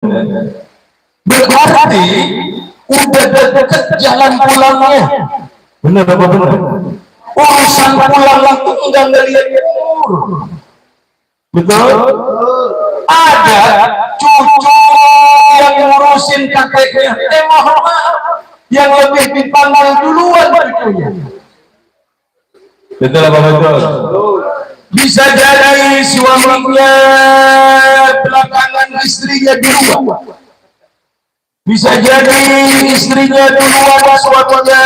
Berarti udah deket jalan pulangnya. Benar apa benar? Urusan pulang itu enggak ngeliat umur. Betul? Ada cucu yang ngurusin kakeknya, mohon maaf, yang lebih dipandang duluan cucunya. Betul apa betul? Bisa jadi suaminya belakangan istrinya duluan. Bisa jadi istrinya duluan suaminya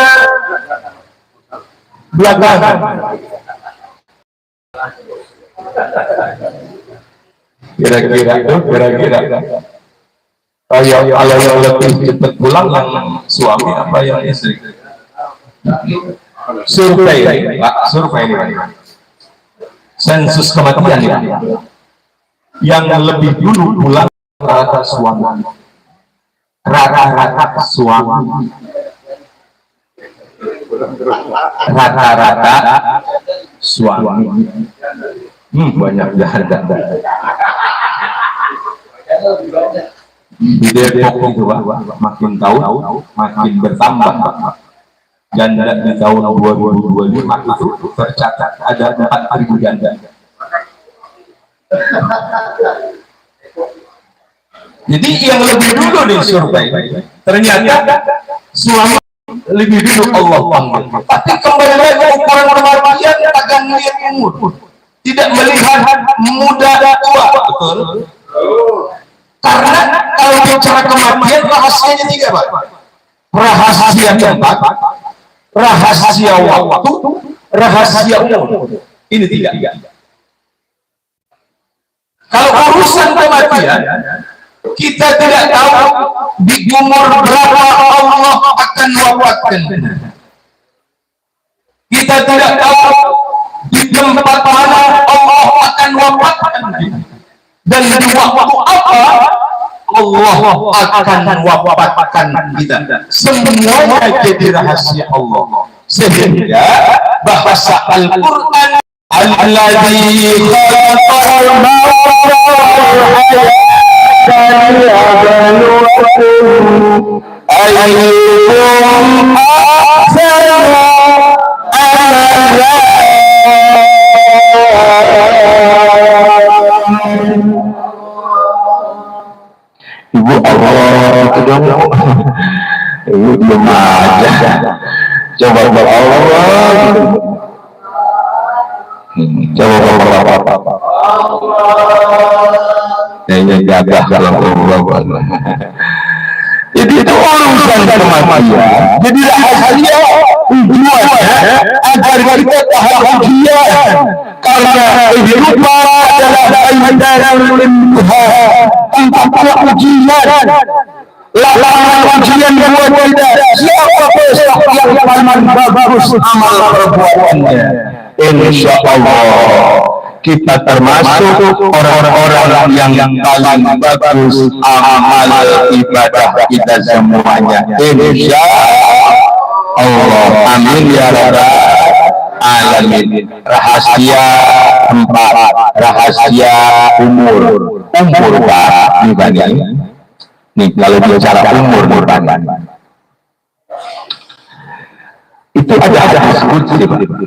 belakangan. Kira-kira kalau yang lebih cepat pulang yang suami apa yang istri? Survei ini. Sensus kematian ya. Yang lebih dulu pulang rata-rata suami. Rata-rata suami. Banyak jahat. Di Depok itu makin tahun makin bertambah. Dan di tahun 2025 itu tercatat ada 4.000 janda. Jadi yang lebih dulu disurvei ternyata suami lebih dulu Allah panggil. Tapi kembali lagi ukuran kematian akan melihat umur, tidak melihat muda tua. Betul? Karena kalau bicara kematian rahasianya 3 Pak. Rahasia tempat, rahasia waktu, rahasia umur. Ini 3. Kalau urusan kematian kita tidak tahu di umur berapa Allah akan wafatkan. Kita tidak tahu di tempat mana Allah akan wafatkan. Dan di waktu apa Allah akan wafatkan kita. Semuanya jadi rahasia Allah. Sehingga bahasa Al-Quran alladzi khalaqal mauta wal ayyukum ahsanu amala. Ibu Allah kedong, ibu belum aja. Coba Allah, coba Allah. Kayaknya gagah kalau Allah. Jadi itu urusan kematian. Jadi rahasia tujuannya agar kita tahu ujian. Karena kehidupan adalah ibadah Tuhan. Tanpa ujian, lapangan ujian buat kita. Siapa besok yang paling bagus amal perbuatannya? Insya Allah kita termasuk orang-orang yang paling bagus amal ibadah kita semuanya. Insya Allah. Amin ya rabbal alamin. Rahasia tempat, rahasia umur Pak Nibani. Nih kalau bicara umur Nibani itu ada disebut Pak.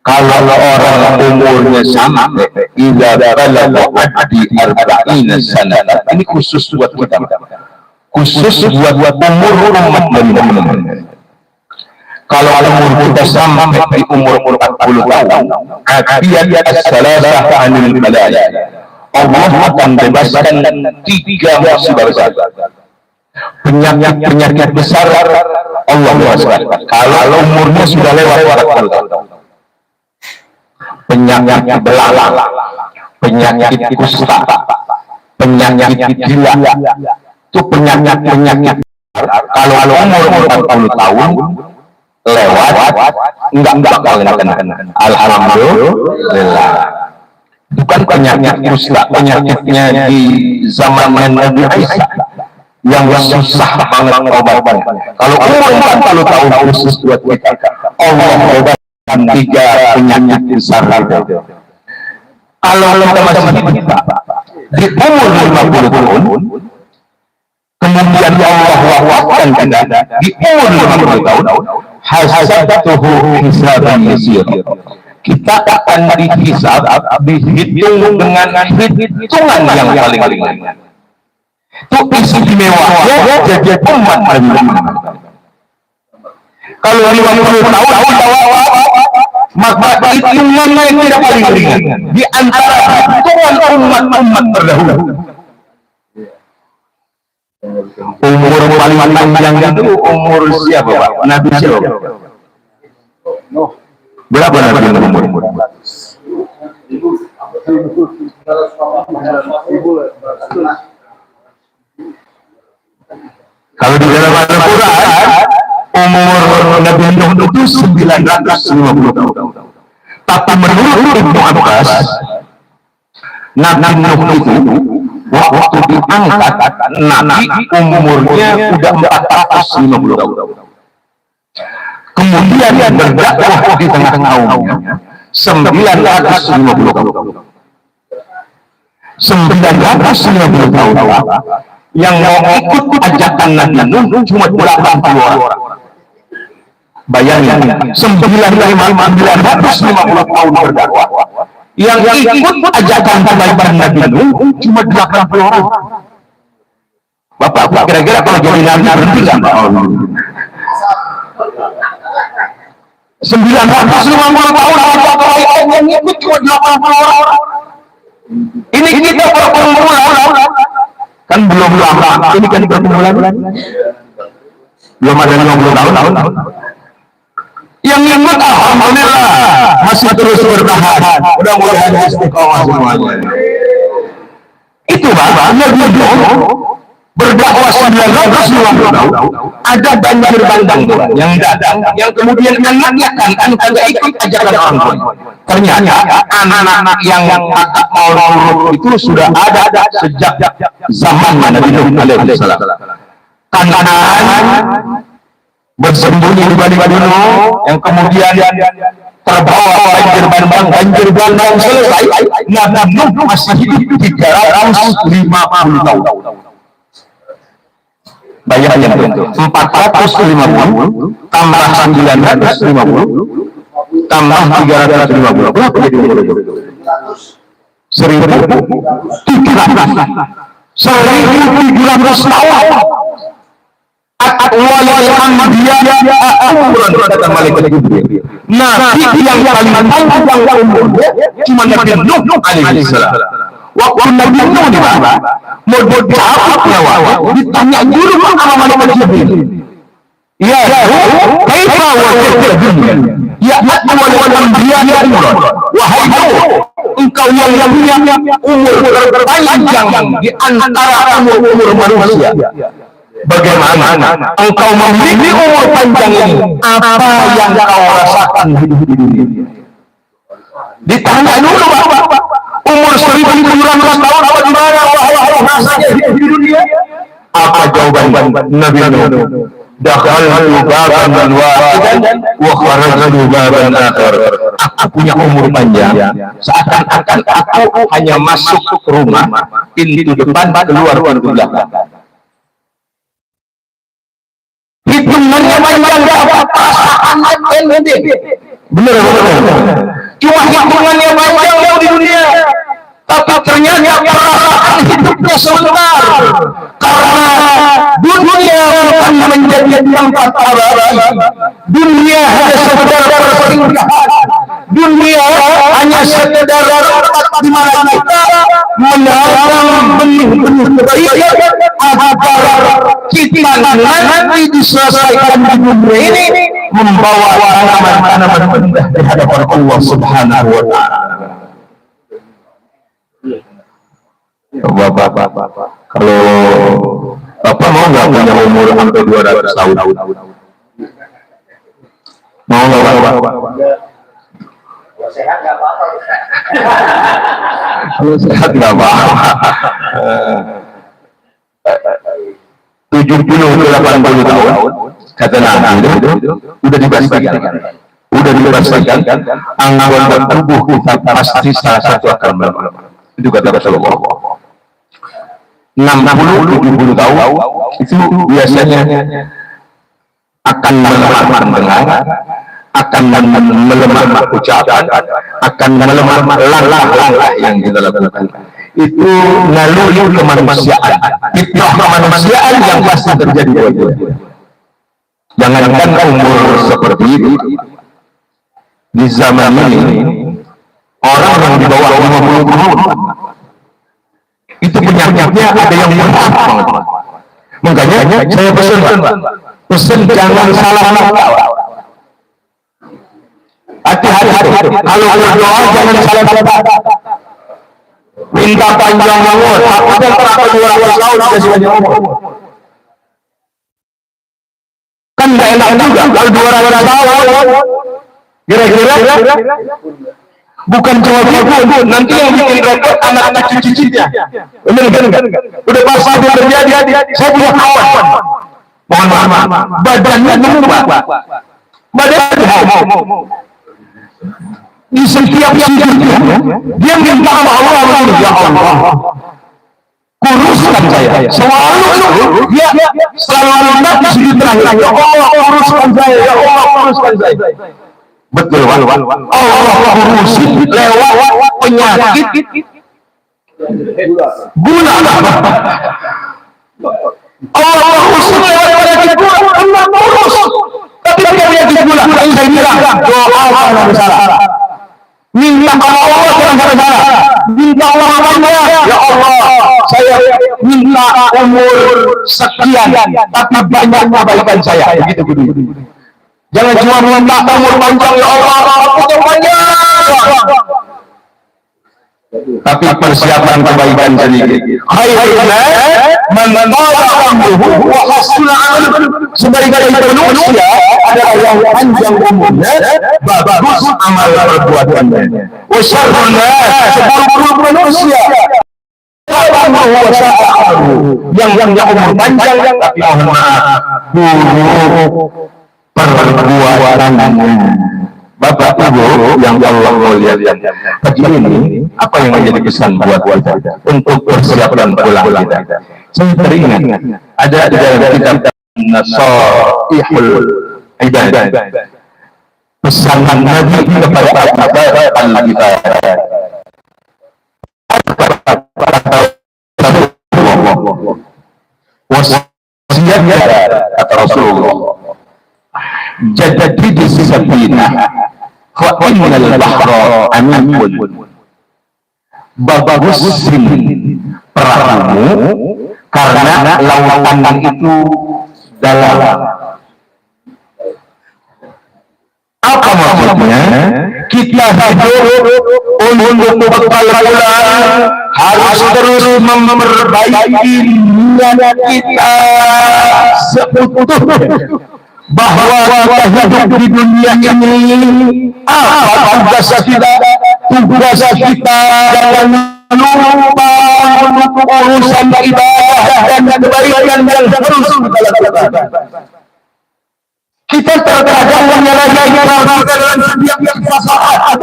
Kalau orang umurnya sama, idza balagha addi arba'ina sanah. Ini khusus buat kita, khusus buat umur umat Muhammad. Kalau umur kita sampai di umur 40 tahun, afiyat as-salasah anil balaya. Allah akan bebaskan 3 musibah besar. Penyakit besar Allah bebaskan. Kalau umurnya sudah lewat 40 tahun. Penyakit belalang, penyakit kusta, penyakit gila, itu penyakit kalau umur 40 tahun lewat enggak bakal kena. Alhamdulillah. Bukan penyakit kusta, penyakitnya di zaman Nabi Isa yang susah banget obatnya. Kalau umur 40 tahun khusus buat kita, Allah obat 3 penyakit besar itu. Kalau kita masih hidup, di umur 50 tahun, kemudian Allah wafatkan kita di umur 50 tahun, hasabtuhu hisaban yasir. Kita akan dihisab, dihitung dengan hitungan yang paling ringan. Itu istimewanya jadi umat Nabi Muhammad. Kalau 50 tahun maka hitungannya yang tidak paling ringan di antara hitungan umat-umat terdahulu. Umur paling panjang itu umur siapa, Pak? Nabi siapa? Berapa Nabi umur? Kalau di dalam Al-Quran, umur Nabi Nuh itu 950 tahun. Tapi menurut Ibnu Abbas, Nabi Nuh itu waktu diangkat, Nabi umurnya sudah 450 tahun. Kemudian berdakwah di tengah kaumnya 950 tahun. 950 tahun. Yang mau ikut ajakan Nabi Nuh cuma 80 orang. Bayangin, 950 tahun berdakwah. Yang ikut ajakan Nabi Nuh cuma 80 orang. Bapak, kira-kira kalau jadi Nabi berhenti nggak? 950 tahun yang ikut cuma 80 orang. Ini kita perkumpulan. Kan belum lama, ini kan perkumpulan belum ada 50 tahun. Yang ikut alhamdulillah masih terus bertahan, mudah-mudahan istiqomah semuanya. Itu Bapak Nabi Nuh berdakwah 950 tahun, ada banjir bandang yang datang, yang kemudian menanyakan tidak ikut ajakan orang tua. Ternyata anak-anak yang mau nurut itu sudah ada sejak zaman Nabi Nuh alaihissalam. Kanaan bersembunyi di balik gunung, yang kemudian terbawa banjir bandang selesai, Nabi Nuh masih hidup 350 tahun. Bayangin itu 450 tambah 950 tambah 350 berapa jadi umur itu? 1.700 tahun. Kata malaikat Jibril. Nabi yang paling panjang umurnya cuma Nabi Nuh alaihissalam. Waktu Nabi Nuh di mana? Mau jawab nyawa, ditanya dulu sama malaikat Jibril. Ya, kaifa wajadta dunya? Ya awal anbiya ya Imran. Wahai Nuh, engkau yang punya umur terpanjang di antara umur manusia. Bagaimana engkau memiliki umur panjang ini? Apa yang kau rasakan hidup di dunia? Ditanya dulu Bapak, umur 1.700 tahun apa gimana? Wahai rasanya hidup di dunia? Apa jawaban Nabi Nuh? Dakhaltu baban wahidan wa kharajtu baban akhar. Aku punya umur panjang, seakan-akan aku hanya masuk ke rumah, pintu depan, keluar pintu belakang. Hitungannya panjang, perasaan ente. Benar. Cuma hitungannya panjang di dunia, tapi ternyata perasaan hidupnya sebentar. Karena dunia bukan menjadi tempat abadi. Dunia hanya sekedar persinggahan. Dunia hanya sekedar tempat di mana kita menanam benih-benih kebaikan agar kita nanti diselesaikan di dunia ini membawa tanaman-tanaman indah di hadapan Allah Subhanahu wa Ta'ala. Bapak, kalau Bapak mau nggak punya umur sampai 200 tahun? Mau nggak Bapak? Kalau sehat nggak apa-apa. Kalau sehat nggak apa-apa. 70 ke 80 tahun kata Nabi itu udah dipastikan. Anggota tubuh kita pasti salah satu akan berubah. Itu kata Rasulullah. 60-70 tahun itu biasanya akan melemah pendengar, akan melemah ucapan, akan melemah langkah-langkah yang kita lakukan. Itu naluri kemanusiaan, fitnah kemanusiaan yang pasti terjadi buat dia. Jangankan umur seperti itu, di zaman ini orang yang di bawah 50 tahun itu penyakitnya ada yang berat banget. Makanya saya pesan jangan salah langkah. Hati-hati kalau berdoa jangan salah langkah. Minta panjang umur, takutnya terlalu 200 tahun dikasih panjang umur. Kan nggak enak juga kalau 200 tahun. Kira-kira bukan cuma itu, nanti yang bikin repot anak-anak cucu-cucunya. Benar kan? Udah pasti terjadi. Saya punya kawan. Mohon maaf, badannya berubah. Badannya di setiap sudutnya dia minta sama Allah, ya Allah, kuruskan saya. Dia selalu minta di sudut terakhir, ya Allah kuruskan saya, ya Allah kuruskan saya. Betul, Allah kurusin lewat penyakit gula. Allah kurusin lewat penyakit gula, Allah kurus. Tapi penyakit gula, saya bilang doa kalau salah. Minta Allah jangan salah. Minta Allah, ya Allah, saya minta umur sekian, tapi banyak kebaikan saya. Begitu dulu. Jangan cuma minta umur panjang, ya Allah, umur panjang. Tapi persiapan kebaikan sedikit. Sebaik-baik manusia adalah yang panjang umurnya, bagus amal perbuatannya. Wasyarruna, seburuk-buruk manusia yang umur panjang, tapi mohon maaf, buruk perbuatannya. Bapak Ibu yang Allah muliakan, pagi ini apa yang menjadi kesan buat kita untuk persiapan pulang kita? Saya teringat ada di dalam kitab Nasaihul Ibadah pesanan Nabi kepada al-Ibadah. Wasiatnya kata Rasulullah, jadi di safina fa innal bahra amikun, bagusin perahu karena lautan itu dalam. Apa maksudnya? Kita hidup untuk bekal pulang harus terus memperbaiki niat kita seutuhnya, bahwa kita hidup di dunia ini apa tugas kita jangan lupa untuk urusan ibadah dan kebaikan yang terus kita lakukan. Kita terkadang menyalahi dalam setiap masalah.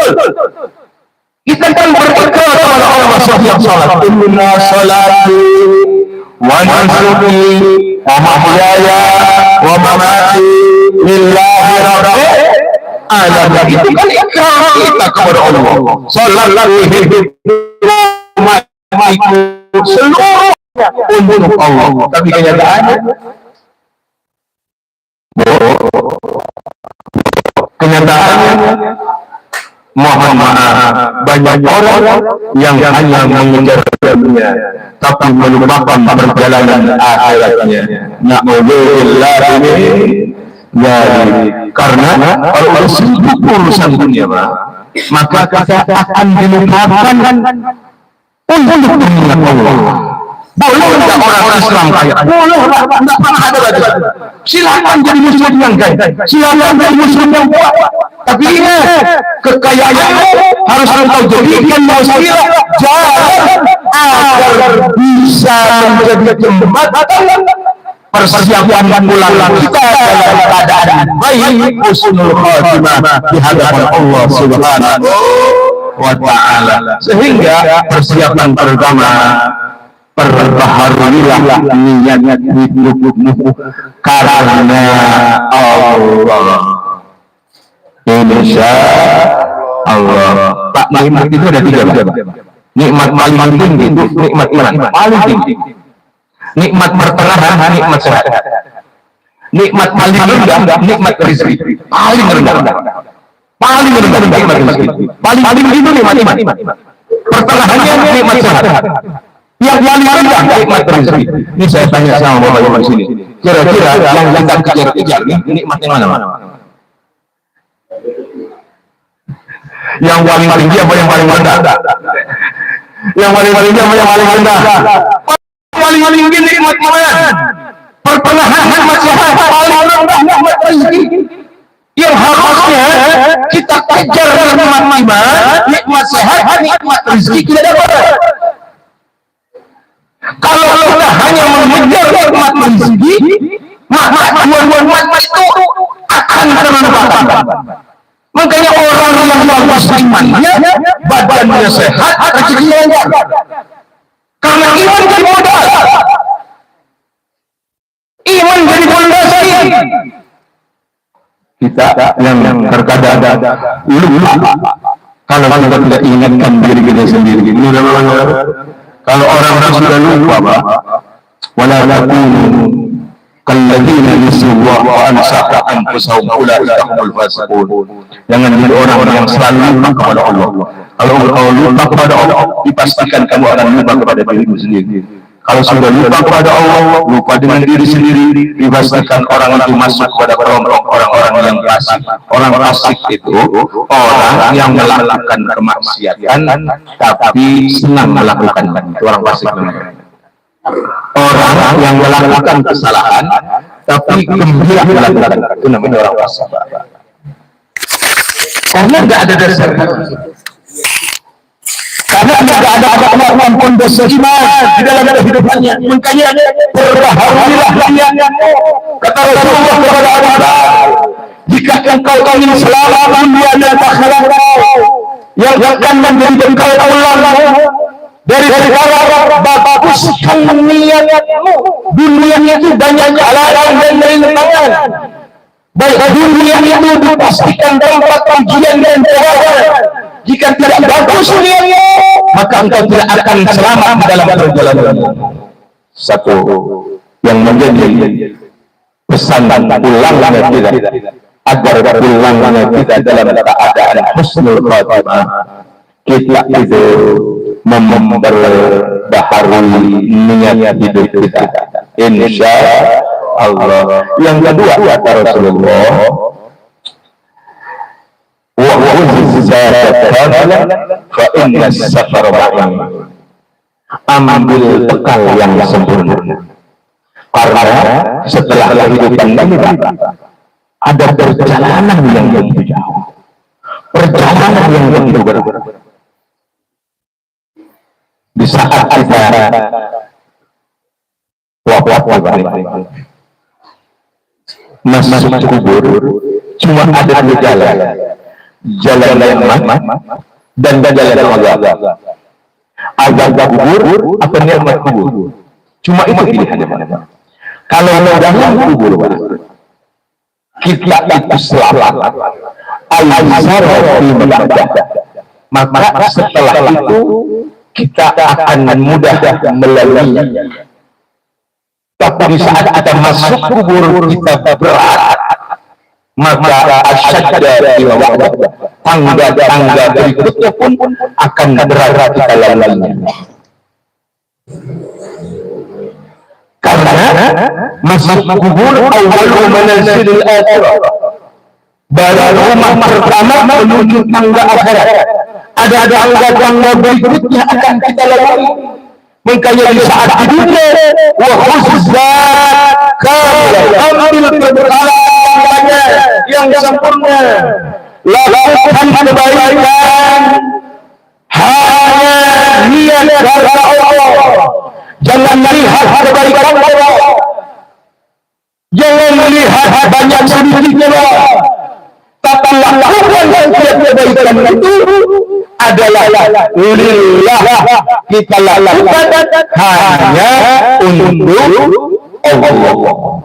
Kita kan berpegang kepada Allah setiap salat. Inna salati wa nusuki wa mahyaya wa mamati lillahi rabbil alamin. Itu kan ikrar kita kepada Allah. Sallallahu hidup matiku seluruhnya untuk Allah. Tapi kenyataannya mohon maaf, banyak orang yang hanya mengejar dunia tapi melupakan perjalanan akhiratnya. Na'udzubillah karena kalau sibuk urusan dunia, maka kita akan dilupakan untuk mengingat Allah. Boleh tidak orang Islam kaya? Boleh, tidak pernah ada lagi. Silakan jadi muslim yang kaya, silakan jadi muslim yang kuat. Tapi ingat, kekayaan harus engkau jadikan wasilah jalan agar bisa menjadi jembatan persiapan pulang kita dalam keadaan baik, husnul khatimah di hadapan Allah Subhanahu wa Ta'ala. Sehingga persiapan pertama perbaharuilah niat hidupmu karena Allah. Insya Allah. Pak, nikmat itu ada tiga, Pak. Nikmat paling tinggi itu nikmat iman, paling tinggi. Nikmat pertengahan, nikmat sehat. Nikmat paling rendah, nikmat rezeki, paling rendah. Paling rendah nikmat rezeki. Paling tinggi itu nikmat iman. Pertengahannya nikmat sehat. Yang paling rendah nikmat rezeki. Ini saya tanya sama bapak-bapak sini. Kira-kira yang kita kejar-kejar ini nikmat yang mana? Yang paling tinggi apa yang paling rendah? Yang paling tinggi apa yang paling rendah? Paling tinggi nikmat iman. Pertengahan nikmat sehat, paling rendah nikmat rezeki. Yang harusnya kita kejar nikmat iman, nikmat sehat, nikmat rezeki kita dapat. Kalau kita hanya mengejar nikmat rezeki, maka dua-dua nikmat itu akan terlupakan. Makanya orang yang bagus imannya, badannya sehat, rezekinya lancar. Karena iman jadi modal. Iman jadi fondasi. Kita yang terkadang lupa kalau kita tidak ingatkan diri kita sendiri. Ini kalau orang-orang sudah lupa, Pak, wala takunu kalladzina nasallahu wa ansaka anfusahum ulaika humul fasiqun. Jangan jadi orang yang selalu lupa kepada Allah. Kalau engkau lupa kepada Allah, dipastikan kamu akan lupa kepada dirimu sendiri. Kalau sudah lupa kepada Allah, lupa dengan diri sendiri, dipastikan orang itu masuk kepada kelompok orang-orang yang fasik. Orang fasik itu orang yang melakukan kemaksiatan tapi senang melakukan itu, orang fasik. Orang yang melakukan kesalahan tapi gembira melakukan itu namanya orang fasik. Karena tidak ada dasar. Karena tidak ada kemampuan pondasi iman di dalam kehidupannya. Makanya berbahagialah niatmu. Kata Rasulullah kepada Abu Bakar, jika engkau ingin selamat dunia dan akhirat, yang akan menjadi bekal Allah dari sekarang, baguskan niatmu. Dunia itu banyak halangan dan rintangan. Baik dunia itu dipastikan tempat ujian dan cobaan. Jika tidak bagus niatnya, maka engkau tidak akan selamat dalam perjalananmu. Satu yang menjadi pesan dan ulangnya kita agar ulangnya kita dalam keadaan husnul khatimah, kita itu memperbaharui niat hidup kita. Insya Allah. Yang kedua kata Rasulullah, ambil bekal yang sempurna. Karena setelah kehidupan ini ada perjalanan yang begitu jauh, perjalanan yang begitu berat. Di saat kita wafat masuk kubur, cuma ada dua jalan. Jalan yang nikmat dan jalan yang azab. Azab kubur atau nikmat kubur. Cuma itu pilihannya, Pak. Kalau dalam kubur, Pak, kita itu selamat. Al-Azhar di Medan. Maka setelah itu kita akan mudah melalui. Tapi di saat kita masuk kubur kita berat. Maka asyadda di bawah tangga-tangga berikutnya pun akan berat kita lalui. Karena masuk kubur awal manazilil akhirah, baru rumah pertama menuju tangga akhirat. Ada tangga-tangga berikutnya akan kita lalui. Makanya di saat di dunia wa khuzzat ambil perbekalan yang sempurna, lakukan kebaikan hanya niat karena Allah. Jangan melihat kebaikan Allah, jangan melihat banyak sedikitnya, tapi lakukan setiap kebaikan itu adalah lillah, kita lakukan hanya untuk Allah.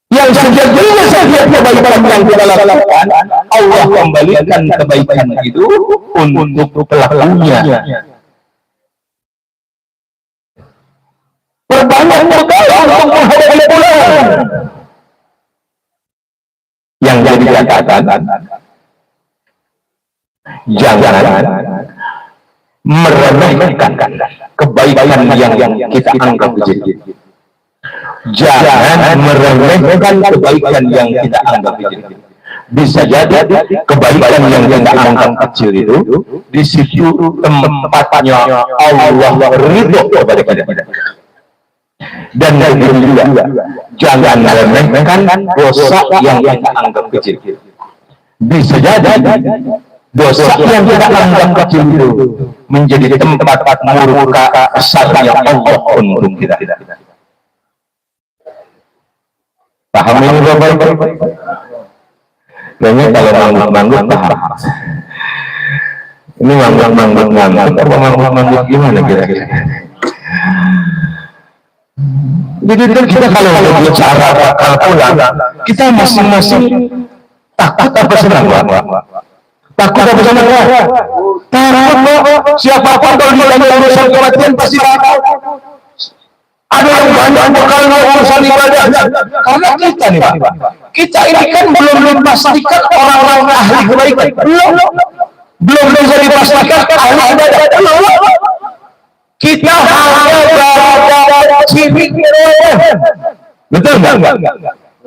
Yang sejatinya setiap kebaikan yang kita lakukan, Allah kembalikan kebaikan itu untuk pelakunya. Perbanyak berdoa untuk menghadapi bulan. Yang jadi catatan, jangan meremehkan kebaikan yang kita anggap kecil. Jangan meremehkan kebaikan yang kita anggap kecil. Bisa jadi kebaikan yang kita anggap kecil itu di situ tempatnya Allah ridho kepada kita. Dan begitu juga, jangan meremehkan dosa yang kita anggap kecil. Bisa jadi dosa yang kita anggap kecil itu menjadi tempat murka kesadnya Allah untuk kita. Paham ini Bapak? Kayaknya kalau mangguk paham. Ini mangguk gimana kira-kira? Jadi kita kalau bicara bakal pulang, kita masing-masing takut apa senang, Pak? Takut apa senang, Pak? Takut, siapapun kalau di dalam urusan kematian pasti takut. Ada yang banyak bakal urusan ibadah. Karena kita nih, Pak, kita ini kan belum dipastikan orang-orang ahli kebaikan. Belum bisa dipastikan ahli ibadah. Kita hanya baca ciri, betul nggak?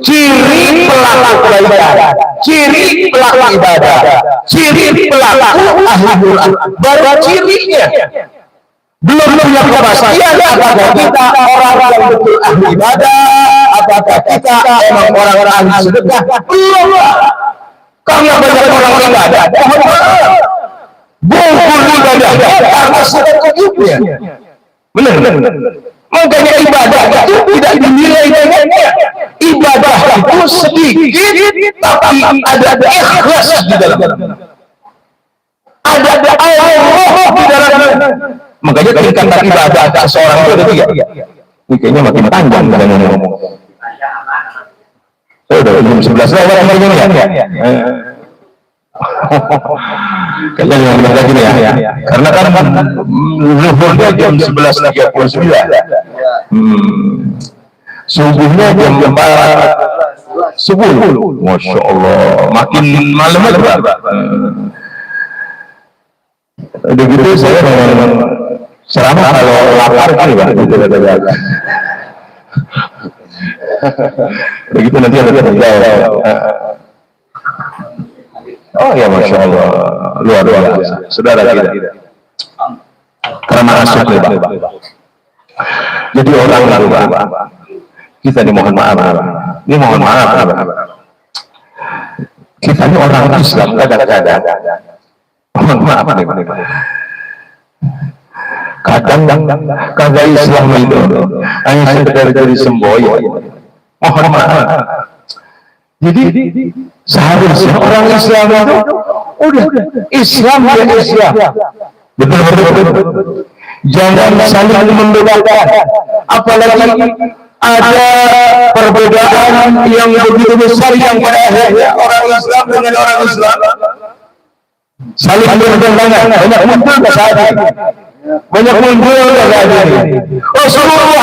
Ciri pelaku ibadah, ciri pelaku ibadah, ciri pelaku ahli Quran, baru cirinya. Belum punya kepastian apakah kita orang-orang yang betul ahli ibadah, apakah kita emang orang-orang ahli sedekah? Belum. Karena banyak orang ibadah, bukan ibadah karena sudah kujubnya. Benar. Makanya ibadah itu tidak dinilai dengannya. Ibadah itu sedikit tapi ada ikhlas di dalamnya. Ada Allah di dalamnya. Makanya tingkatan ibadah seorang itu ada tiga. Ini kayaknya makin panjang dengan ngomong. Udah jam 11 lah orang ini ya. Kayaknya yang benar lagi nih ya. Karena kan zuhurnya jam 11.39. Subuhnya jam 4 subuh. Masya Allah. Makin malam aja, Pak. Udah gitu saya selama kalau lapar kali, Pak. Begitu nanti ada terjawab. Oh ya, Masya Allah, luar biasa, saudara kita. Karena masuk lebar. Jadi orang lalu, kita dimohon maaf. Ini mohon maaf. Kita ini orang Islam kadang-kadang. Mohon maaf nih. Kadang kagak Islam itu hanya sekedar jadi semboyan. Mohon maaf. Jadi seharusnya orang Islam itu udah Islam ya Islam. Betul. Jangan saling membedakan. Apalagi ada perbedaan yang begitu besar yang pada akhirnya orang Islam dengan orang Islam saling bertentangan. Banyak muncul ke saat ini. Banyak muncul ke saat ini. Rasulullah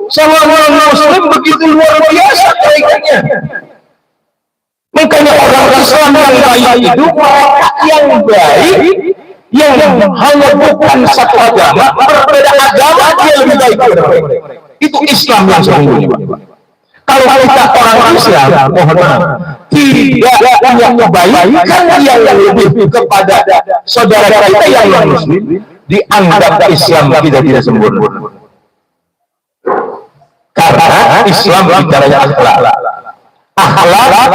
sama orang Muslim begitu luar biasa kebaikannya. Makanya orang Islam yang baik itu mereka yang baik, yang hanya bukan satu agama, berbeda agama dia lebih baik. Itu Islam yang sesungguhnya. Kalau kita orang Islam, mohon maaf, tidak punya kebaikan yang lebih kepada saudara kita yang non Muslim, dianggap Islam kita tidak sempurna. Karena Islam bicaranya akhlak,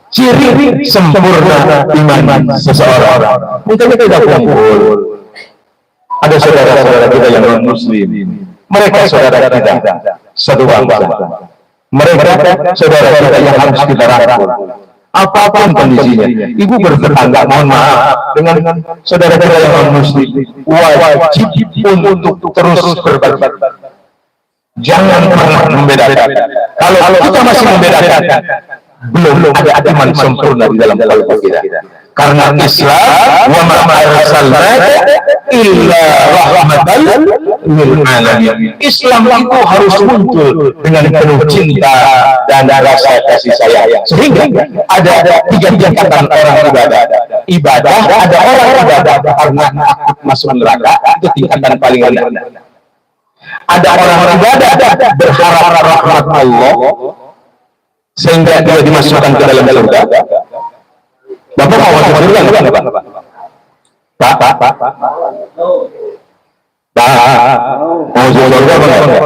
ciri sempurna iman seseorang. Mungkin kita tidak kumpul. Ada saudara-saudara kita yang non Muslim, mereka saudara kita satu bangsa. Mereka saudara kita yang harus kita rangkul. apapun kondisinya. Ibu bertetangga, mohon maaf, dengan saudara-saudara yang non-muslim, wajib untuk terus berbagi. Jangan pernah membedakan. Kalau kita masih membedakan, belum ada iman sempurna di dalam kalbu kita. Karena Islam, wa ma arsalnaka illa rahmatan lil alamin. Islam itu harus muncul dengan penuh cinta dan rasa kasih sayang. Sehingga ada tiga tingkatan orang ibadah. Ada orang ibadah karena takut masuk neraka, itu tingkatan paling rendah. Ada orang ibadah berharap rahmat Allah sehingga dia dimasukkan ke dalam surga. Bapak mau masuk surga enggak, Pak? Pak. Mau masuk surga enggak?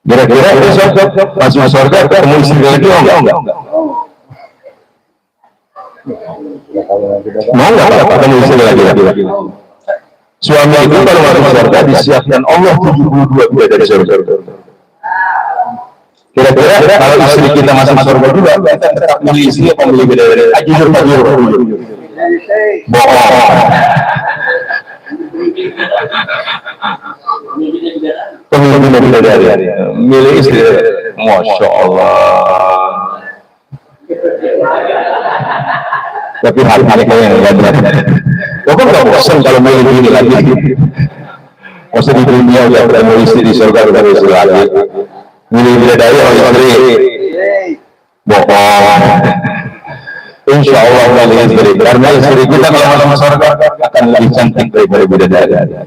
Kira-kira besok masuk surga ketemu istri lagi enggak? Mau enggak ketemu istri lagi? Suami itu kalau masuk surga disiapkan Allah 72 bidadari surga. Kira-kira kalau istri kita masuk surga juga, kita tetap milih istri apa milih bidadari? Jujur. Bohong. Pemilih bidadari, milih istri. Masya Allah. Tapi hati-hati yang enggak benar. Bapak nggak bosan kalau milih ini lagi? Masa di dunia udah ketemu istri, di surga udah istri lagi. Milih bidadari atau istri? Bohong. Insya Allah milih istri. Karena istri kita kalau masuk surga akan lebih cantik daripada bidadari.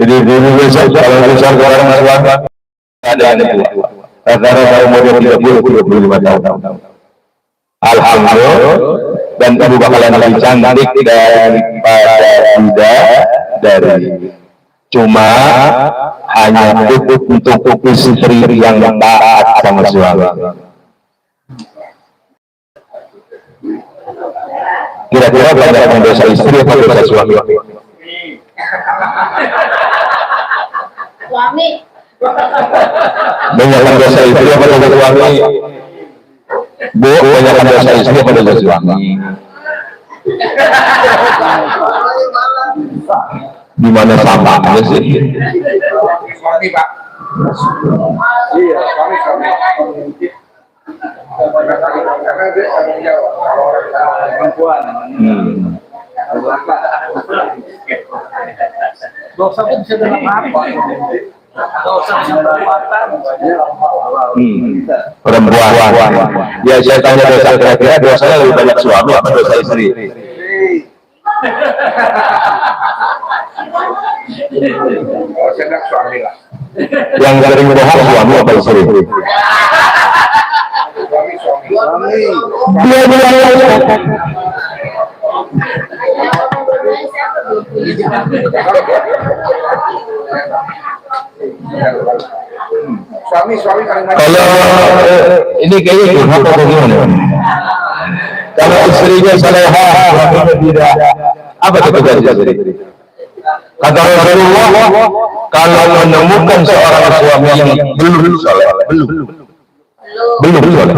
Jadi besok kalau di surga orang masuk ada anak buah. Rata-rata umurnya 30-35 tahun. Alhamdulillah, dan ibu bakalan lebih cantik daripada bidadari. Cuma hanya cukup untuk istri yang taat sama suami. Kira-kira banyak yang dosa istri atau dosa suami? Suami. Banyak yang dosa istri atau dosa suami? Bu, banyak yang dosa istri atau dosa suami? Di mana sama sih? Suami, Pak. Iya, suami. Karena dia tanggung jawab. Kalau orang perempuan, dosa itu bisa dalam apa? Dosa yang perbuatan. Perempuan. Ya, saya tanya dosa, kira-kira dosanya lebih banyak suami apa dosa istri? Oh, sedang suami lah. Yang sering bohong suami apa istri? Suami. Suami paling banyak. Kalau ini kayaknya curhat atau gimana? Kalau istrinya salehah, suaminya tidak, apa itu tugas istri? Kata Rasulullah, kalau menemukan seorang suami yang belum saleh, belum saleh,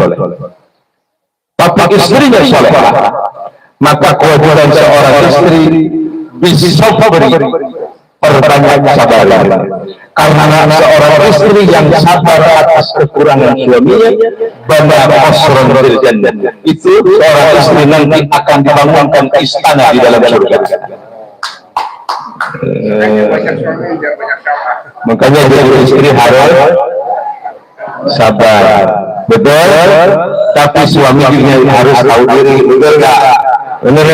tapi istrinya salehah, maka kewajiban seorang istri bisa beri perbanyak sabar. Karena seorang istri yang sabar atas kekurangan suaminya, banyak masrun fil jannah. Itu seorang istri nanti akan dibangunkan istana di dalam surga. Makanya jadi istri harus sabar, betul. Tapi suami juga harus tahu diri, betul nggak? Benar.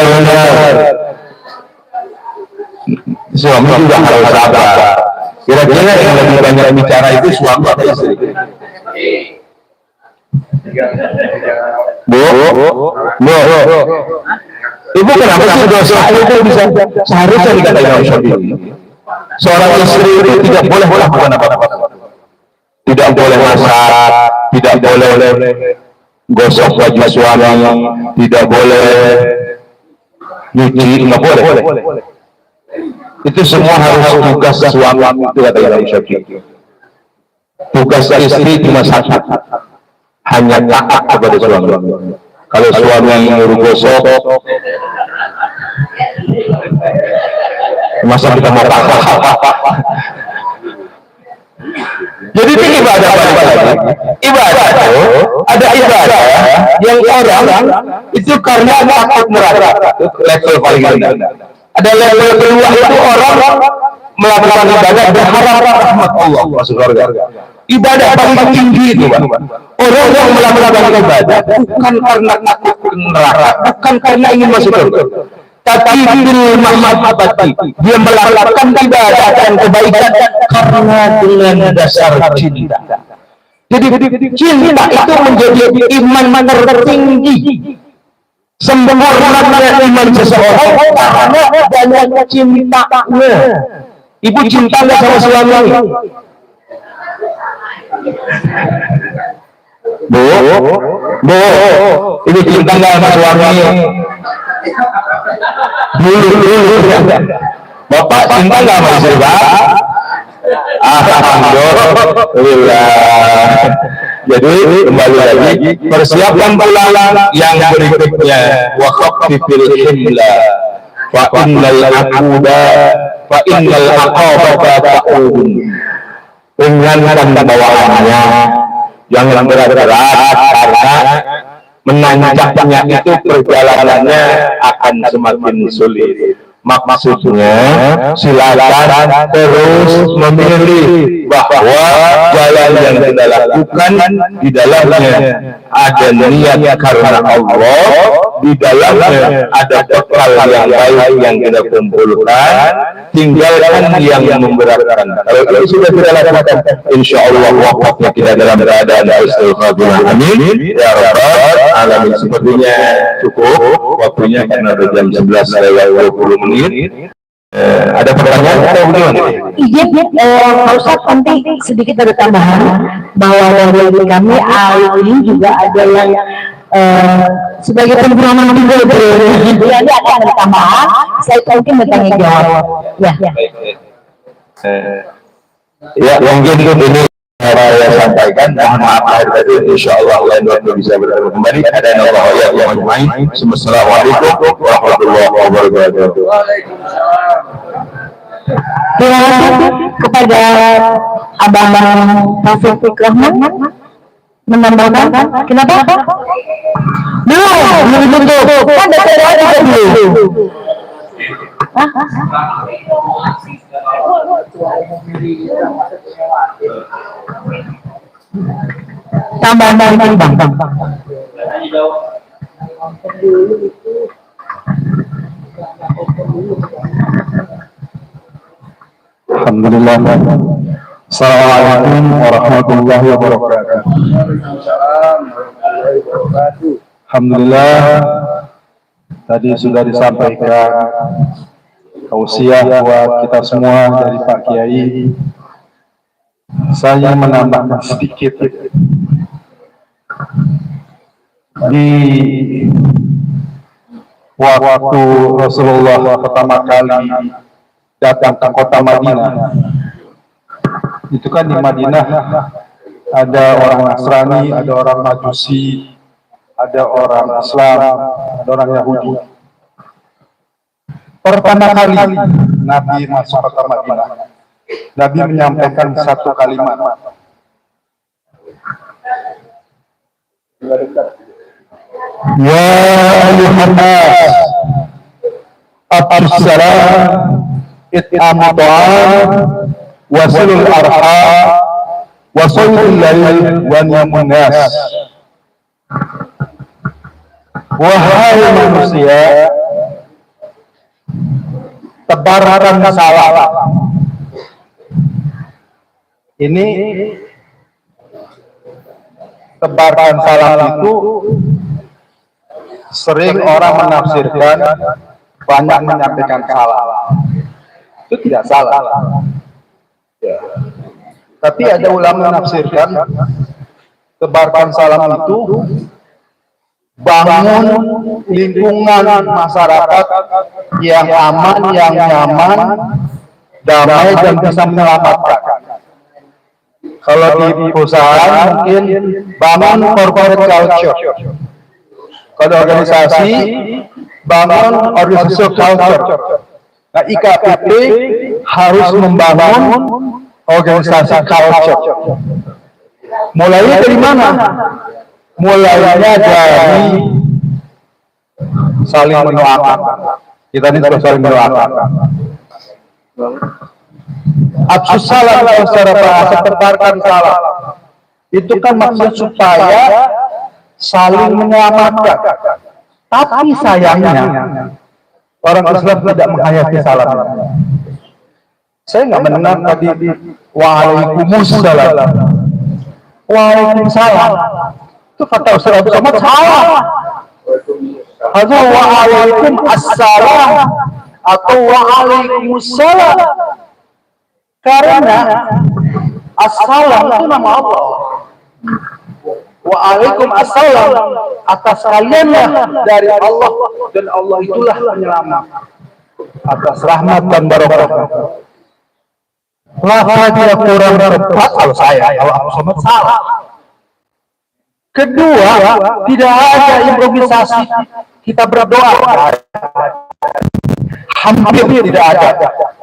Suami juga harus sabar. Kira-kira yang lebih banyak bicara itu suami atau istri? Bu. Ibu kenapa sih dosa itu bisa seharusnya dikatakan Imam Syafi'i? Seorang istri itu tidak boleh melakukan apa-apa. Tidak boleh masak, tidak boleh gosok baju suami, tidak boleh nyuci, nggak boleh. Itu semua harus tugas suami, itu kata Imam Syafi'i. Tugas istri cuma satu, hanya taat kepada suami. Kalau suami nyuruh gosok, masa kita mau taat? Jadi itu ibadah lagi. Ibadah itu ada ibadah yang orang itu karena takut neraka, level paling rendah. Ada level kedua itu orang melakukan ibadah berharap rahmat Allah masuk surga. Ibadah paling tinggi itu, orang yang melakukan ibadah bukan karena takut neraka, bukan karena ingin masuk surga, tapi bil mahabbati, dia melakukan ibadah dan kebaikan karena dengan dasar cinta. Jadi cinta itu menjadi iman tertinggi. Sempurnanya iman seseorang karena adanya cintanya. Ibu cinta nggak sama suami? Bu, ibu cinta nggak sama suami? Dulu. Bapak cinta nggak sama istri, Pak? Alhamdulillah. Jadi kembali lagi, persiapkan pulang yang berikutnya. Wa khafifil himla fa innal aquda fa innal aqabata ta'udun. Ringankan bawaannya, jangan berat-berat karena menanjaknya itu perjalanannya akan semakin sulit. Maksudnya silakan terus memilih bahwa jalan yang kita lakukan di dalamnya ada niat karena Allah, di dalamnya ada bekal yang baik yang kita kumpulkan, tinggalkan yang memberatkan. Kalau itu sudah kita lakukan, insya Allah waktunya kita dalam keadaan istighfar. Amin ya rabbal alamin. Sepertinya cukup waktunya karena ada jam 11:20 menit. Ada pertanyaan atau bagaimana? Izin, Pak Ustadz, nanti sedikit ada tambahan bahwa dari kami ini juga ada yang sebagai pengumuman juga jadi akan ada tambahan. Saya mungkin bertanya jawab. Ya, mungkin ini saya sampaikan. Mohon maaf lahir batin. Insyaallah lain waktu bisa bertemu kembali. Ada Allah yang main. Assalamualaikum warahmatullahi wabarakatuh. Terima kasih kepada Abang Taufik Rahman menambahkan. Kenapa? Belum tutup. Kan DPR juga belum. Tambahan dari Bang. Alhamdulillah. Assalamualaikum warahmatullahi wabarakatuh. Alhamdulillah, tadi sudah disampaikan tausiah buat kita semua dari Pak Kiai. Saya menambahkan sedikit. Di waktu Rasulullah pertama kali datang ke kota Madinah, itu kan di Madinah ada orang Nasrani, ada orang Majusi, ada orang Islam, ada orang Yahudi. Pertama kali Nabi masuk kota Madinah, Nabi menyampaikan satu kalimat. Ya ayuhan nas, afshus salam, it'amu ta'am, wasilul arham, wasilul lail, wa niyamun nas. Wahai manusia, tebarkan salam. Ini tebarkan salam itu sering orang menafsirkan banyak menyampaikan salam. Itu tidak salah. Ya. Tapi ada ulama menafsirkan tebarkan salam itu bangun lingkungan masyarakat yang aman, yang nyaman, damai dan bisa menyelamatkan. Kalau di perusahaan mungkin bangun corporate culture. Kalau organisasi bangun organizational culture. Nah, IKPP harus membangun organisasi culture. Mulainya dari mana? Mulainya dari saling mendoakan. Kita ini harus saling mendoakan. Absus salam secara bahasa tebarkan salam. Itu kan maksud supaya saling menyelamatkan. Tapi sayangnya orang Islam tidak menghayati salam. Saya nggak mendengar tadi waalaikumsalam. Waalaikumsalam. Itu kata Ustaz Abdul Somad salah. Harusnya waalaikumsalam atau waalaikumsalam. Karena assalam itu nama Allah. Waalaikumsalam atas kalianlah dari Allah, dan Allah itulah penyelamat atas rahmat dan barokah. Lafaznya kurang tepat kalau aku Somad salah. Kedua, tidak ada improvisasi kita berdoa. Hampir tidak ada.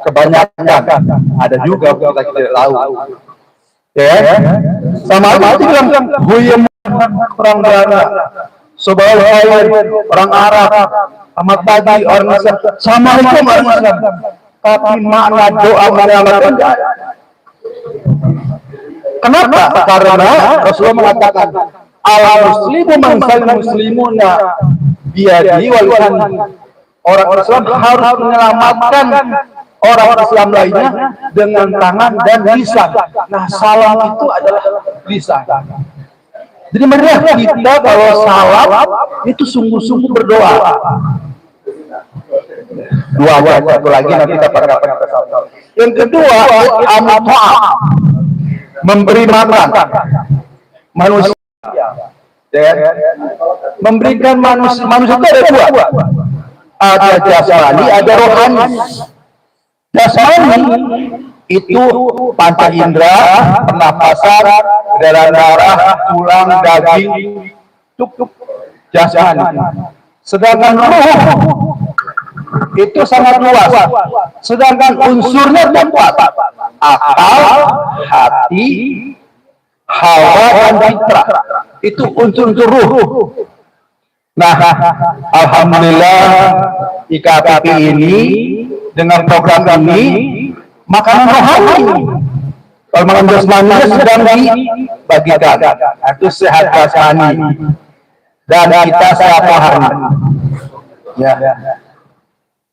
Kebanyakan ada juga kita tidak tahu. Ya, sama aja bilang huyem orang Belanda, Sobal orang Arab, selamat pagi orang Islam, Assalamualaikum orang Islam. Tapi makna doa menyelamatkan. Kenapa? Karena Rasulullah mengatakan al-muslimu man salima muslimuna biyadihi wal lisan. Orang Islam harus menyelamatkan orang Islam lainnya dengan tangan dan lisan. Nah, salam itu adalah lisan. Jadi marilah kita kalau salam itu sungguh-sungguh berdoa. Dua satu lagi nanti kapan-kapan kita salam. Yang kedua, memberi makan manusia. Ya, memberikan manusia itu ada dua. Ada jasmani, ada rohani. Jasmani itu panca indera, pernapasan, peredaran darah, tulang, daging, cukup jasmani. Sedangkan roh itu sangat luas. Sedangkan unsurnya empat: akal, hati, hawa, dan fitrah. Itu unsur-unsur ruh. Nah, alhamdulillah IKPP ini dengan program ini makanan rohani. Kalau makan jasmani sedang dibagikan, itu sehat jasmani dan kita sehat rohani. Ya.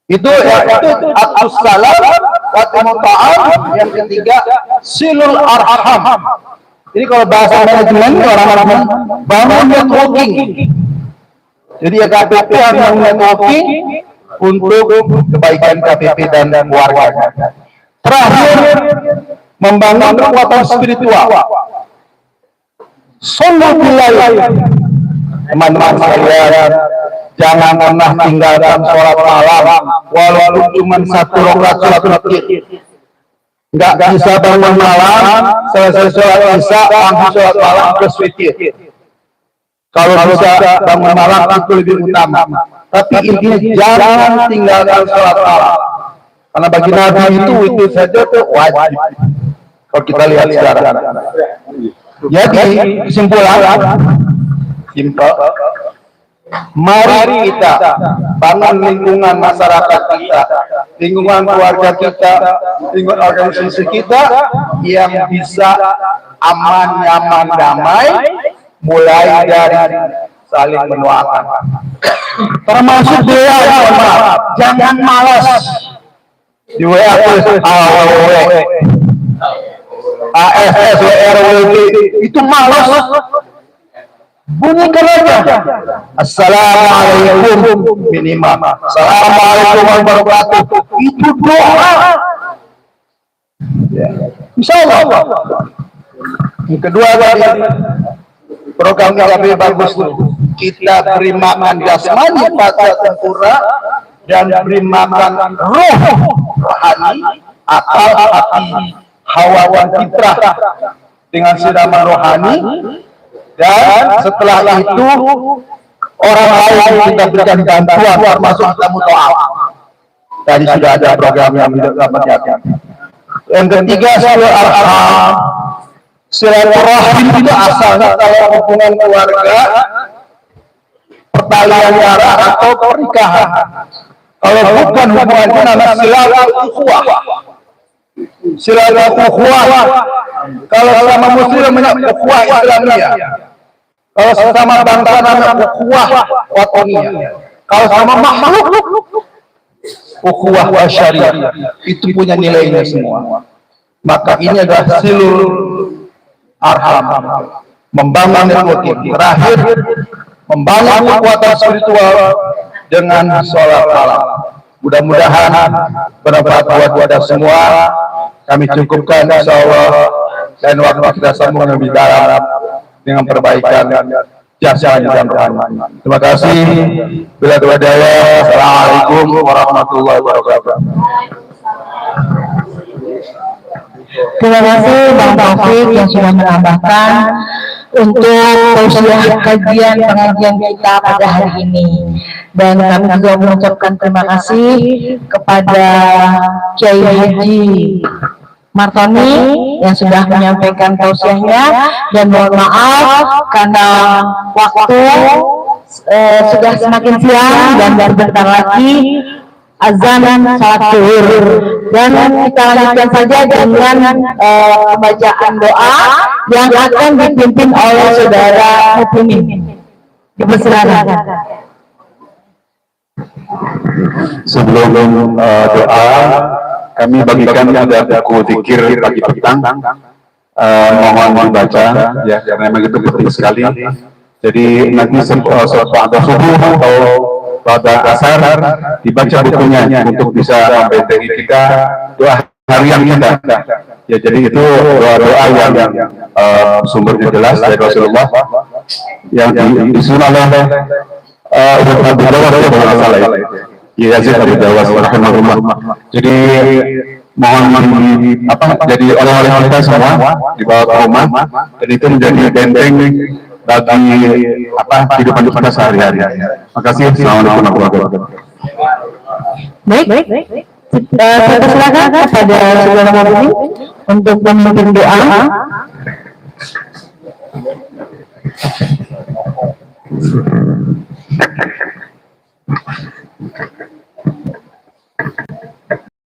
Itu absus salam, wa ta'am. Yang ketiga silul arham. Jadi kalau bahasa manajemen orang-orang bangun networking. Jadi ya KPP harus networking untuk kebaikan KPP dan keluarga. Terakhir, membangun kekuatan spiritual. Sungguh wilayah, teman-teman sekalian, jangan pernah tinggalkan sholat malam, walaupun cuma 1 rakaat sholat witir. Nggak bisa bangun malam, selesai sholat isya, langsung sholat malam terus witir. Kalau bisa bangun malam itu lebih utama. Tapi intinya jangan tinggalkan sholat malam. Karena bagi Nabi itu saja itu wajib. Kalau kita lihat sekarang. Jadi kesimpulan, simpel. Mari kita bangun lingkungan masyarakat kita, lingkungan keluarga kita, lingkungan organisasi kita yang bisa aman, nyaman, damai, mulai dari saling mendoakan. Termasuk doa, jangan malas. Di WA ASS, WRWD itu malas. Bunyikan aja. Assalamualaikum minimal. Assalamualaikum warahmatullahi wabarakatuh. Itu doa. Ya. Insya Allah. Yang kedua tadi program yang lebih bagus tuh. Kita beri makan jasmani pada tempura dan beri makan rohani, akal, hati, hawa, dan fitrah dengan siraman rohani, dan setelah itu orang lain kita berikan bantuan termasuk kita mutoaf. Tadi sudah ada program yang dapat jatuh. Yang ketiga, silaturahim. Silaturahim itu asalnya kalau hubungan keluarga, pertalian darah atau pernikahan. Kalau bukan hubungan itu namanya silaturahim. Silaturahim. Kalau sama muslim namanya ukhuwah Islamiyah. Kalau sama bangsa namanya ukhuwah wataniyah. Kalau sama makhluk ukhuwah syariah. Itu punya nilainya semua. Maka ini adalah silul arham, membangun networking. Terakhir, membangun kekuatan spiritual dengan sholat malam. Mudah-mudahan bermanfaat buat kita semua. Kami cukupkan insyaallah, dan waktu kita sambung lebih dalam dengan perbaikan jasa dan rahmat. Terima kasih. Bila daya. Assalamualaikum warahmatullahi wabarakatuh. Terima kasih Bang Taufik yang sudah menambahkan untuk tausiah kajian pengajian kita pada hari ini. Dan kami juga mengucapkan terima kasih kepada Kiai Haji Martoni yang sudah menyampaikan tausiahnya, dan mohon maaf karena waktu sudah semakin siang dan sebentar lagi azan salat zuhur, dan kita lanjutkan saja dengan pembacaan doa yang akan dipimpin oleh saudara Mupimin. Dipersilakan. Sebelum doa, kami bagikan ada buku zikir pagi petang, mohon dibaca ya, karena memang itu penting sekali. Jadi nanti pada subuh atau pada asar dibaca bukunya untuk bisa membentengi kita doa harian kita. Ya, jadi itu doa-doa yang sumbernya jelas dari Rasulullah yang disuruh oleh Abu Dawud. Ya, Abu Dawud rahimahullah. Jadi mohon jadi oleh kita semua dibawa ke rumah, dan itu menjadi benteng bagi kehidupan kita sehari-hari. Makasih. Assalamualaikum warahmatullahi wabarakatuh. Baik. Saya persilakan kepada saudara Mupimin untuk memimpin doa.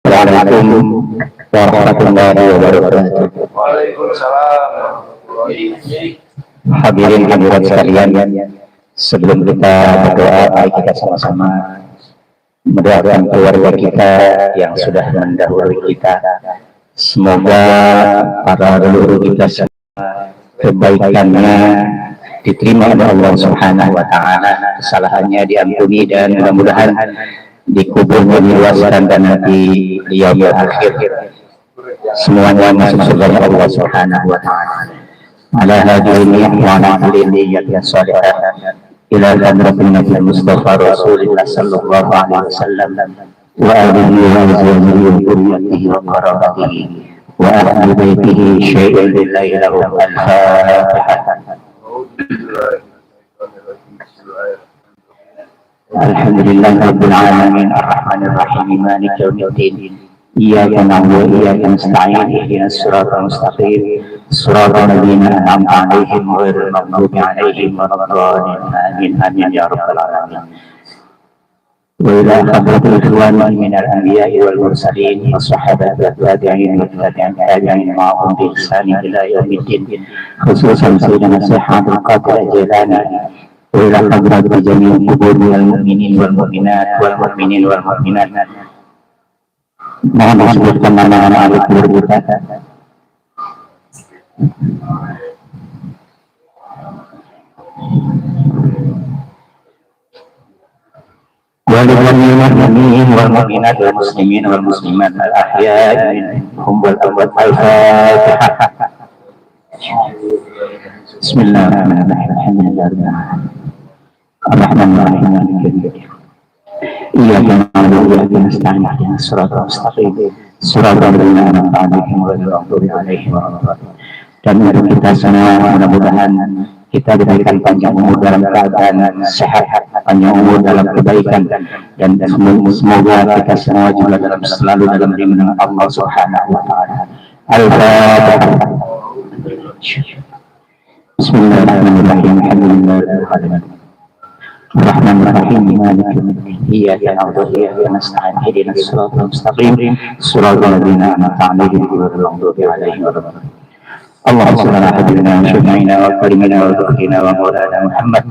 Assalamualaikum warahmatullahi wabarakatuh. Waalaikumsalam. Hadirin hadirat sekalian, sebelum kita berdoa, mari kita sama-sama mendoakan keluarga kita yang sudah mendahului kita. Semoga para leluhur kita semua kebaikannya diterima oleh Allah Subhanahu wa taala, kesalahannya diampuni, dan mudah-mudahan dikuburnya diluaskan dan nanti beliau berakhir semuanya masuk surga Allah Subhanahu wa taala. Ala hadirin wa ala alihi wa sahbihi ila hadratin Nabi Mustafa Rasulullah sallallahu alaihi wasallam wa alihi wa sahbihi wa dhurriyyatihi wa qarabatihi wa ahli baitihi syai'an lillahi lahum al-fatihah. Alhamdulillah rabbil alamin arrahmanir rahim maliki yaumiddin iyyaka na'budu wa iyyaka nasta'in ihdinas siratal mustaqim siratal ladzina an'amta 'alaihim ghairil maghdubi 'alaihim waladdallin amin amin ya rabbal alamin. Wa ila hadratil ikhwani minal anbiya'i wal mursalin was-sahabati wat-tabi'in wat-tabi'in ma'hum bi ihsanin ila yaumiddin, khususan sayyidina Syekh Qadir Jilani wa ila hadratil jami'il quburi wal mu'minin wal mu'minat wal mu'minin wal mu'minat. Mohon disebutkan nama-nama ahli keluarga kita. Wal mu'minin wal mu'minat wal muslimin wal muslimat al ahya'i minhum wal amwat. Al-Fatihah. Bismillahirrahmanirrahim. Alhamdulillah. Ar-Rahmanir-Rahim. Maliki yaumiddin. Iyyaka na'budu wa iyyaka nasta'in ihdinas siratal mustaqim siratal ladzina an'amta 'alaihim ghairil maghdubi 'alaihim waladdallin. dan untuk kita semua mudah-mudahan kita diberikan panjang umur dalam keadaan sehat, panjang umur dalam kebaikan, dan semoga kita semua juga selalu dalam lindungan Allah Subhanahu wa taala. Al-Fatihah. Bismillahirrahmanirrahim. Alhamdulillahirabbil alamin. Ar-Rahmanir-Rahim. Maliki yaumiddin. Iyyaka na'budu wa iyyaka nasta'in. Ihdinas siratal mustaqim. Shiratal ladzina an'amta 'alaihim ghairil maghdubi 'alaihim waladdallin. اللهم صل على حبيبنا وشفيعنا وكريمنا وذكرنا ومولانا محمد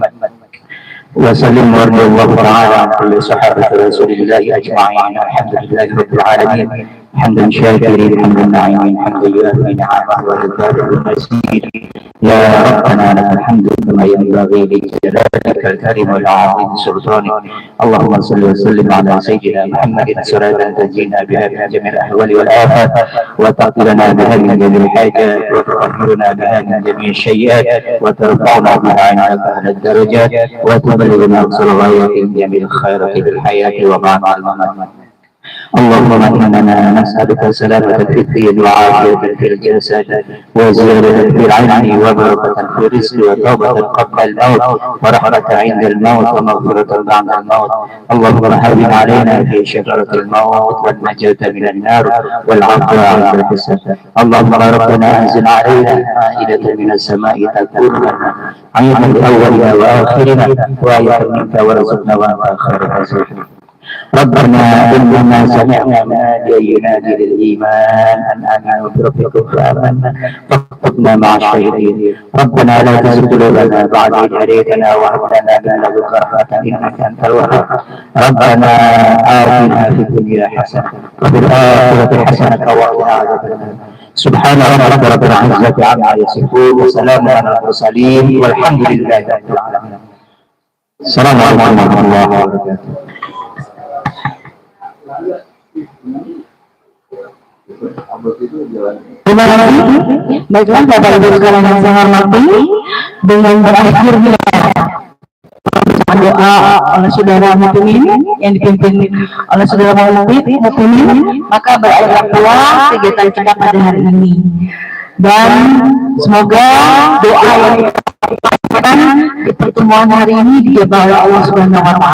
وسلم ورضي الله تعالى عن كل صحابة رسول الله أجمعين. الحمد لله رب العالمين حمدا شاكرين حمدا نعيمين حمدا يوافي نعمه ويكافئ المزيد. يا ربنا لك الحمد كما ينبغي لجلالك الكريم والعظيم سلطانك. اللهم صل وسلم على سيدنا محمد صلاة تنجينا بها من جميع الأهوال والآفات وتغفرنا بها من جميع الحاجات وتطهرنا بها من جميع السيئات وترفعنا بها عندك أهل الدرجات وتبلغنا أقصى الغايات من جميع الخيرات في الحياة وبعد الممات. اللهم إننا نسألك سلامة في الدين وعافية في الجسد وزيادة في العلم وبركة في الرزق وتوبة قبل الموت ورحمة عند الموت ومغفرة بعد الموت. اللهم هون علينا في شجرة الموت والنجاة من النار والعفو عند الحساب. اللهم ربنا أنزل علينا مائدة من السماء تكون لنا عيدا لأولنا وآخرنا وآية منك وارزقنا وأنت خير الرازقين. ربنا إننا سمعنا مناديا ينادي للإيمان أن آمنوا بربكم فآمنا فاكتبنا مع الشاهدين. ربنا لا تزغ قلوبنا بعد إذ هديتنا وهب لنا من لدنك رحمة إنك أنت الوهاب. ربنا آتنا في الدنيا حسنة وفي الآخرة حسنة وقنا عذاب النار. سبحان ربك رب العزة عما يصفون وسلام على المرسلين والحمد لله رب العالمين. السلام عليكم ورحمة الله وبركاته. Terima kasih. Baiklah Bapak Ibu sekalian yang saya hormati, dengan berakhirnya doa oleh saudara Muhtimin yang dipimpin oleh saudara Muhtimin, maka berakhir pula kegiatan kita pada hari ini. Dan semoga doa yang kita lakukan di pertemuan hari ini dijabah oleh Allah Subhanahu wa taala.